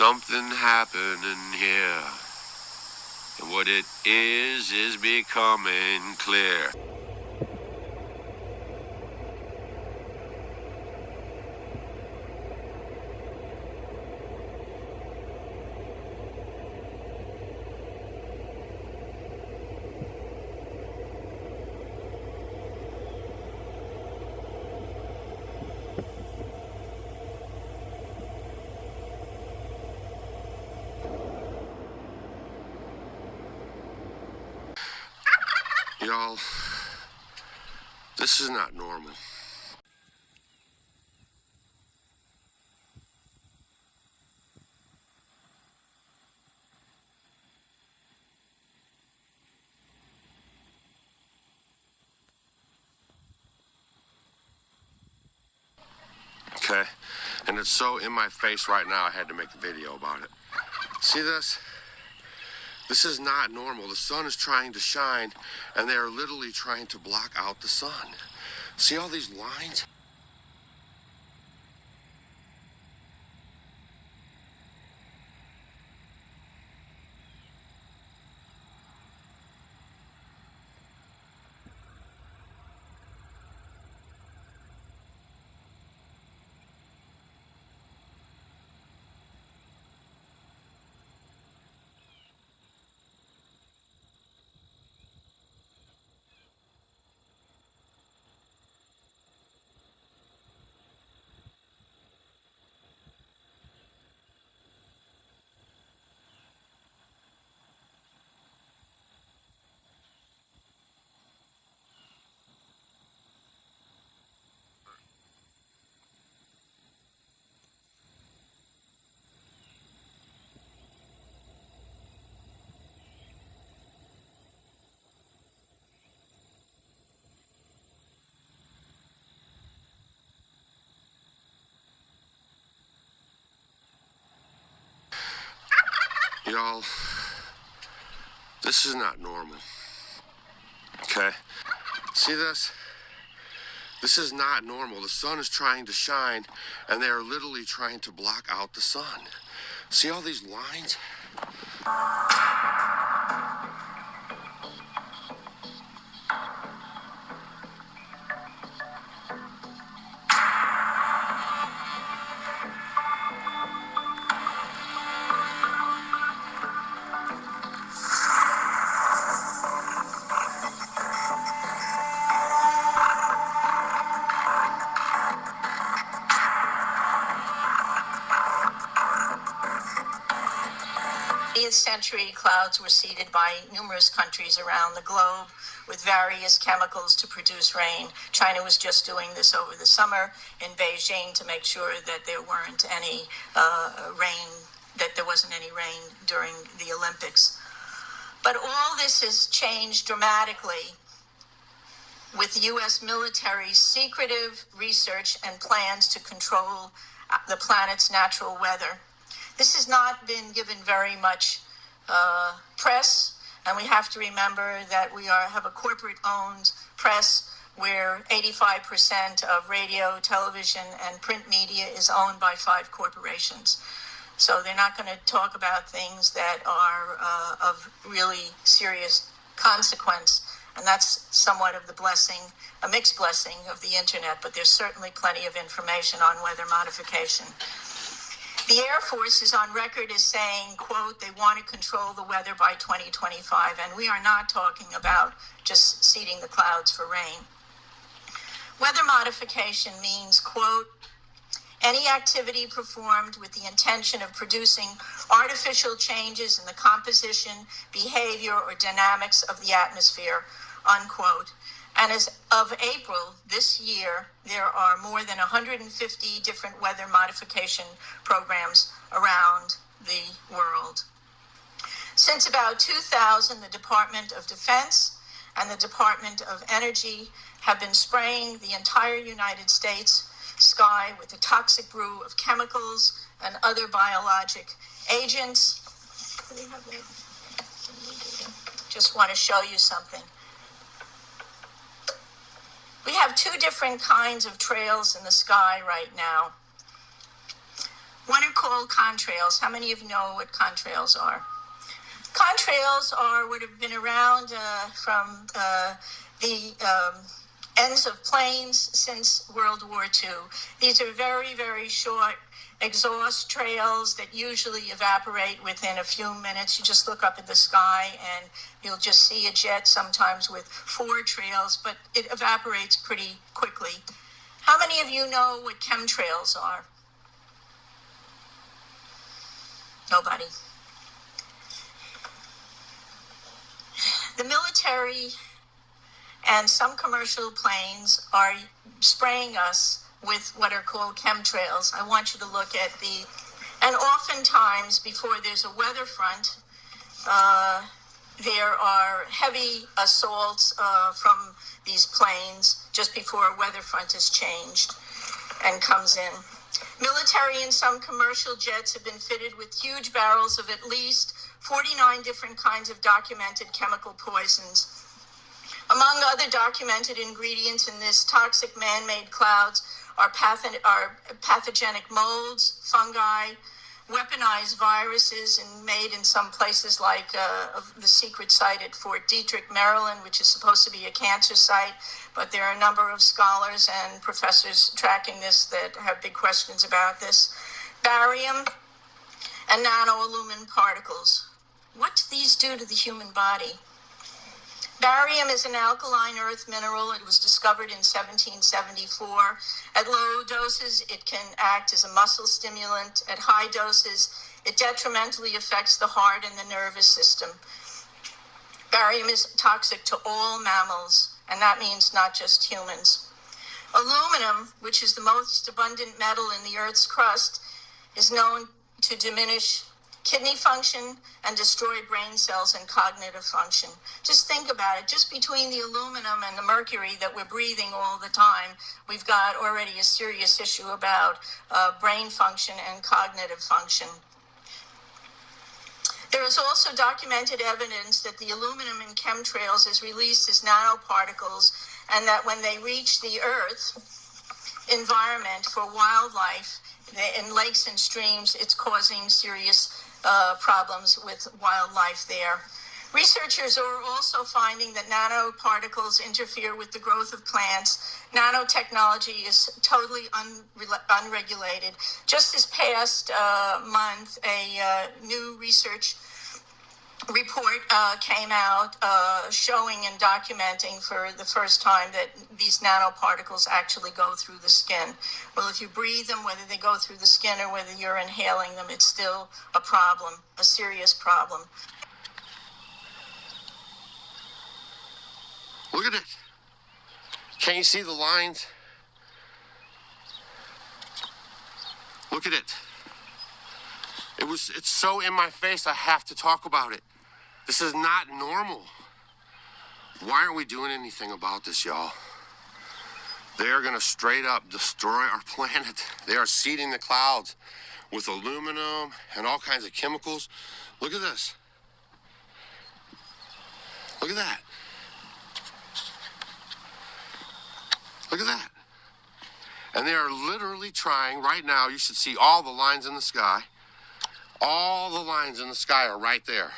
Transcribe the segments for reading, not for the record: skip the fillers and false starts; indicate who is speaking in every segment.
Speaker 1: something happening here. And what it is becoming clear. Y'all, this is not normal. Okay, and it's so in my face right now, I had to make a video about it. See this? This is not normal. The sun is trying to shine, and they are literally trying to block out the sun. See all these lines? Y'all, this is not normal. Okay? See this? This is not normal. The sun is trying to shine, and they are literally trying to block out the sun. See all these lines?
Speaker 2: Century, clouds were seeded by numerous countries around the globe with various chemicals to produce rain. China was just doing this over the summer in Beijing to make sure that there weren't any rain, that there wasn't any rain during the Olympics. But all this has changed dramatically with the U.S. military's secretive research and plans to control the planet's natural weather. This has not been given very much press, and we have to remember that we have a corporate-owned press where 85% of radio, television, and print media is owned by 5 corporations. So they're not going to talk about things that are of really serious consequence, and that's somewhat of the blessing, a mixed blessing of the internet, but there's certainly plenty of information on weather modification. The Air Force is on record as saying, quote, they want to control the weather by 2025, and we are not talking about just seeding the clouds for rain. Weather modification means, quote, any activity performed with the intention of producing artificial changes in the composition, behavior, or dynamics of the atmosphere, unquote. And as of April this year, there are more than 150 different weather modification programs around the world. Since about 2000, the Department of Defense and the Department of Energy have been spraying the entire United States sky with a toxic brew of chemicals and other biologic agents. Just want to show you something. We have 2 different kinds of trails in the sky right now. What are called contrails? How many of you know what contrails are? Contrails are would have been around from the ends of planes since World War II. These are very, very short exhaust trails that usually evaporate within a few minutes. You just look up at the sky and you'll just see a jet, sometimes with 4 trails, but it evaporates pretty quickly. How many of you know what chemtrails are? Nobody. The military and some commercial planes are spraying us with what are called chemtrails. I want you to look at and oftentimes before there's a weather front, there are heavy assaults from these planes just before a weather front is changed and comes in. Military and some commercial jets have been fitted with huge barrels of at least 49 different kinds of documented chemical poisons. Among other documented ingredients in this toxic man-made clouds are pathogenic molds, fungi, weaponized viruses, and made in some places like the secret site at Fort Detrick, Maryland, which is supposed to be a cancer site. But there are a number of scholars and professors tracking this that have big questions about this. Barium and nanoaluminum particles. What do these do to the human body? Barium is an alkaline earth mineral. It was discovered in 1774. At low doses, it can act as a muscle stimulant. At high doses, it detrimentally affects the heart and the nervous system. Barium is toxic to all mammals, and that means not just humans. Aluminum, which is the most abundant metal in the Earth's crust, is known to diminish kidney function and destroy brain cells and cognitive function. Just think about it. Just between the aluminum and the mercury that we're breathing all the time, we've got already a serious issue about brain function and cognitive function. There is also documented evidence that the aluminum in chemtrails is released as nanoparticles, and that when they reach the Earth environment for wildlife in lakes and streams, it's causing serious problems with wildlife there. Researchers are also finding that nanoparticles interfere with the growth of plants. Nanotechnology is totally unregulated. Just this past month, a new research report came out showing and documenting for the first time that these nanoparticles actually go through the skin. Well, if you breathe them, whether they go through the skin or whether you're inhaling them, it's still a problem, a serious problem.
Speaker 1: Look at it. Can't you see the lines? Look at it. It's so in my face, I have to talk about it. This is not normal. Why aren't we doing anything about this, y'all? They are going to straight up destroy our planet. They are seeding the clouds with aluminum and all kinds of chemicals. Look at this. Look at that. Look at that. And they are literally trying right now. You should see all the lines in the sky. All the lines in the sky are right there.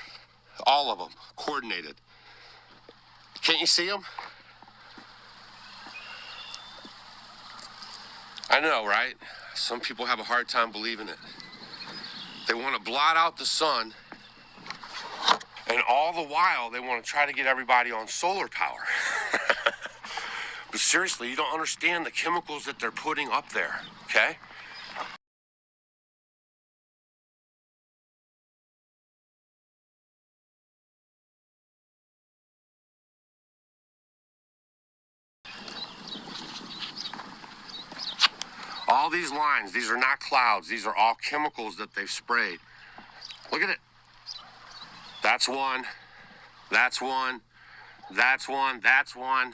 Speaker 1: All of them, coordinated. Can't you see them? I know, right? Some people have a hard time believing it. They want to blot out the sun, and all the while, they want to try to get everybody on solar power. But seriously, you don't understand the chemicals that they're putting up there, okay? All these lines, these are not clouds. These are all chemicals that they've sprayed. Look at it. That's one. That's one. That's one. That's one.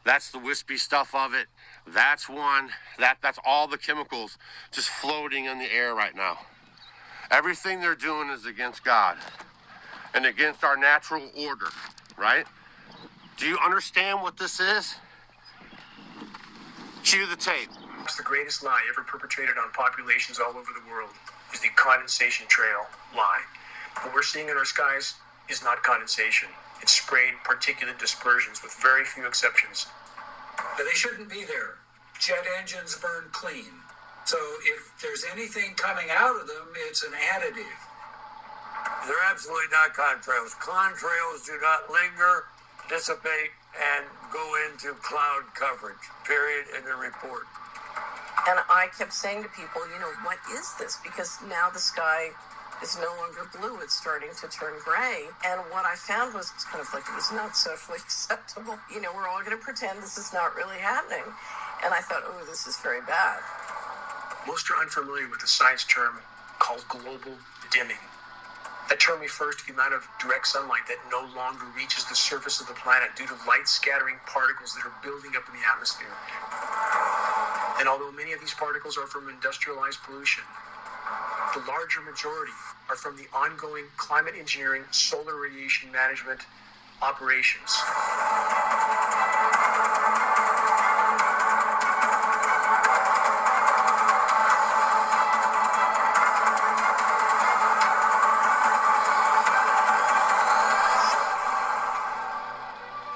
Speaker 1: That's the wispy stuff of it. That's one. That's all the chemicals just floating in the air right now. Everything they're doing is against God and against our natural order, right? Do you understand what this is? Cue the tape.
Speaker 3: It's the greatest lie ever perpetrated on populations all over the world is the condensation trail lie. What we're seeing in our skies is not condensation. It's sprayed particulate dispersions with very few exceptions.
Speaker 4: But they shouldn't be there. Jet engines burn clean. So if there's anything coming out of them, it's an additive.
Speaker 5: They're absolutely not contrails. Contrails do not linger, dissipate, and go into cloud coverage, period, in the report.
Speaker 6: And I kept saying to people, what is this? Because now the sky is no longer blue. It's starting to turn gray. And what I found was kind of like, it was not socially acceptable. We're all going to pretend this is not really happening. And I thought, oh, this is very bad.
Speaker 3: Most are unfamiliar with the science term called global dimming. That term refers to the amount of direct sunlight that no longer reaches the surface of the planet due to light-scattering particles that are building up in the atmosphere. And although many of these particles are from industrialized pollution, the larger majority are from the ongoing climate engineering solar radiation management operations.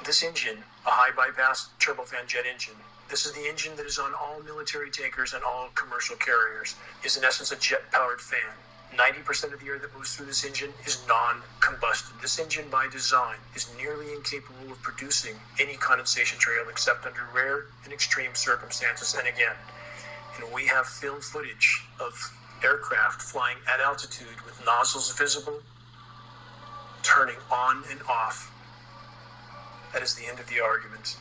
Speaker 3: This engine, a high bypass turbofan jet engine, this is the engine that is on all military tankers and all commercial carriers, is in essence a jet-powered fan. 90% of the air that moves through this engine is non-combusted. This engine, by design, is nearly incapable of producing any condensation trail except under rare and extreme circumstances. And again, we have film footage of aircraft flying at altitude with nozzles visible, turning on and off. That is the end of the argument.